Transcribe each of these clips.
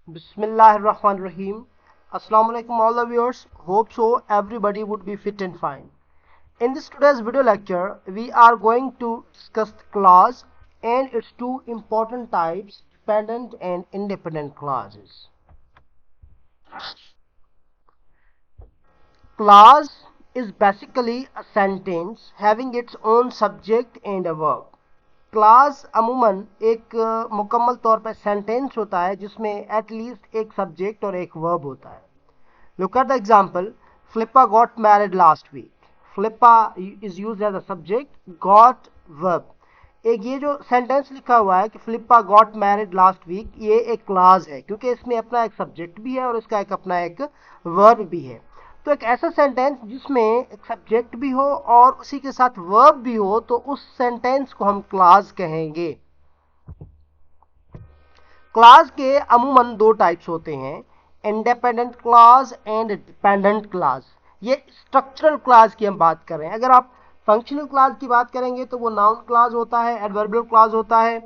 Bismillahirrahmanirrahim. Assalamu alaikum all the viewers. Hope so everybody would be fit and fine. In this today's video lecture, we are going to discuss the clause and its two important types, dependent and independent clauses. Clause is basically a sentence having its own subject and a verb. Class अमूमन एक मुकम्मल तौर पर sentence होता है जिसमें at least एक subject और एक वर्ब होता है. Look at the example, Philippa got married last week. Philippa is used as a subject, got verb. एक ये जो सेंटेंस लिखा हुआ है कि Philippa got married last week, ये एक क्लास है क्योंकि इसमें अपना एक सब्जेक्ट भी है और इसका एक अपना एक वर्ब भी है. तो एक ऐसा सेंटेंस जिसमें एक सब्जेक्ट भी हो और उसी के साथ वर्ब भी हो, तो उस सेंटेंस को हम क्लास कहेंगे. क्लास के अमूमन दो टाइप्स होते हैं, independent class and dependent class. ये स्ट्रक्चरल क्लास की हम बात कर रहे हैं. अगर आप फंक्शनल क्लास की बात करेंगे तो वो नाउन क्लास होता है, एडवर्बियल क्लास होता है,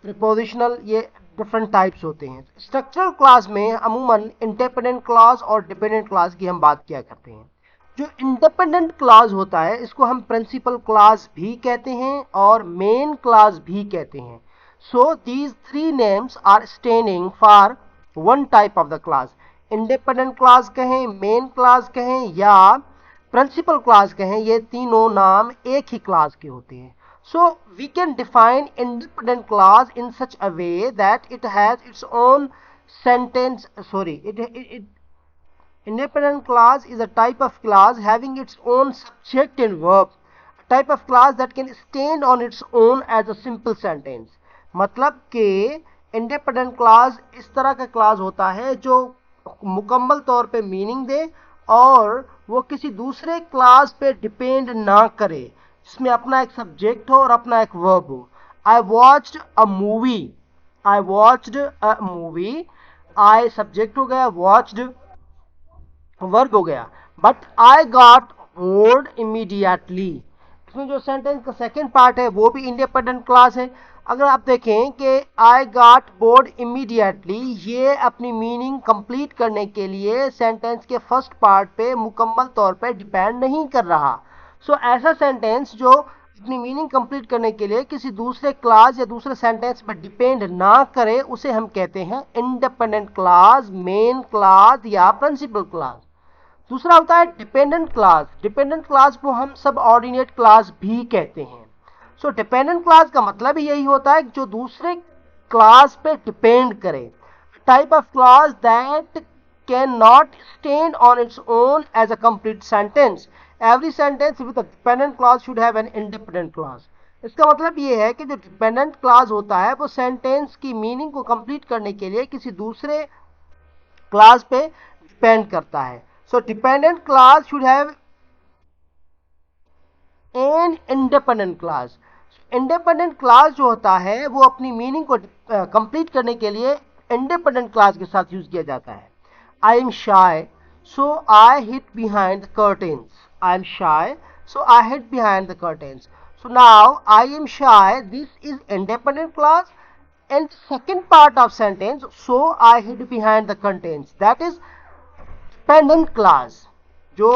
प्रीपोजिशनल, ये डिफरेंट टाइप्स होते हैं. स्ट्रक्चरल क्लास में अमूमन इंडिपेंडेंट क्लास और डिपेंडेंट क्लास की हम बात किया करते हैं. जो इंडिपेंडेंट क्लास होता है इसको हम प्रिंसिपल क्लास भी कहते हैं और मेन क्लास भी कहते हैं. So these three names are standing for one type of the class. Independent class कहें, मेन क्लास कहें या प्रिंसिपल क्लास कहें, ये तीनों नाम एक ही क्लास के होते हैं. So we can define independent clause in such a way that it has its own sentence. Independent clause is a type of clause having its own subject and verb. A type of clause that can stand on its own as a simple sentence. मतलब कि independent clause इस तरह का clause होता है जो मुकम्मल तौर पे मीनिंग दे और वो किसी दूसरे क्लास पे डिपेंड ना करे, इसमें अपना एक सब्जेक्ट हो और अपना एक वर्ब हो. I watched a movie. I watched a movie, I subject हो गया, वॉच्ड वर्ब हो गया. But I got bored immediately. इसमें जो सेंटेंस का सेकेंड पार्ट है वो भी इंडिपेंडेंट क्लास है. अगर आप देखें कि आई गॉट बोर्ड इमीडिएटली, ये अपनी मीनिंग कंप्लीट करने के लिए सेंटेंस के फर्स्ट पार्ट पे मुकम्मल तौर पे डिपेंड नहीं कर रहा. सो ऐसा सेंटेंस जो अपनी मीनिंग कंप्लीट करने के लिए किसी दूसरे क्लास या दूसरे सेंटेंस पर डिपेंड ना करे, उसे हम कहते हैं इंडिपेंडेंट क्लास, मेन क्लास या प्रिंसिपल क्लास. दूसरा होता है डिपेंडेंट क्लास. डिपेंडेंट क्लास को हम सब ऑर्डिनेट क्लास भी कहते हैं. सो डिपेंडेंट क्लास का मतलब ही यही होता है जो दूसरे क्लास पे डिपेंड करे. Type of class that can not stand on its own as a complete sentence. Every sentence with a dependent clause should have an independent clause. इसका मतलब ये है कि जो डिपेंडेंट क्लास होता है वो सेंटेंस की मीनिंग को कंप्लीट करने के लिए किसी दूसरे क्लास पे डिपेंड करता है. सो dependent class should have an independent class. Independent class जो होता है वो अपनी मीनिंग को कंप्लीट करने के लिए इंडिपेंडेंट क्लास के साथ यूज किया जाता है. I am shy, so I hid behind the curtains. I am shy, so I hid behind the curtains. So now I am shy, this is independent clause, and second part of sentence, so I hid behind the curtains, that is dependent clause. जो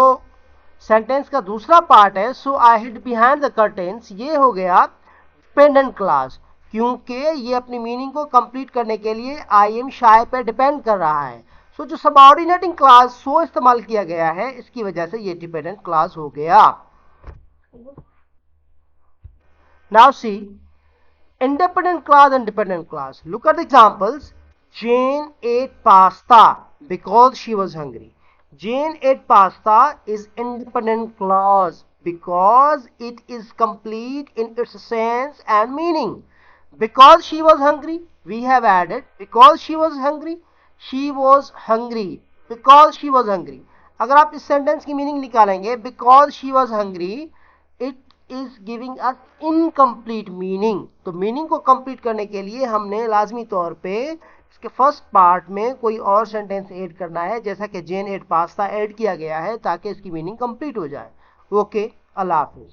sentence का दूसरा part है, so I hid behind the curtains, ये हो गया dependent clause क्योंकि ये अपनी मीनिंग को कंप्लीट करने के लिए I am shy पे डिपेंड कर रहा है. तो जो सबऑर्डिनेटिंग क्लास सो इस्तेमाल किया गया है इसकी वजह से ये डिपेंडेंट क्लास हो गया. Now see independent class and dependent class. Look at the examples. Jane ate pasta because she was hungry. Jane ate pasta is independent clause because it is complete in its sense and meaning. Because she was hungry, we have added because she was hungry. She was hungry because she was hungry. अगर आप इस sentence की meaning निकालेंगे because she was hungry, it is giving us incomplete meaning. तो meaning को complete करने के लिए हमने लाजमी तौर पे इसके फर्स्ट पार्ट में कोई और सेंटेंस ऐड करना है, जैसा कि जेन एट पास्ता ऐड किया गया है ताकि इसकी मीनिंग कंप्लीट हो जाए. ओके, अल्लाह हाफिज.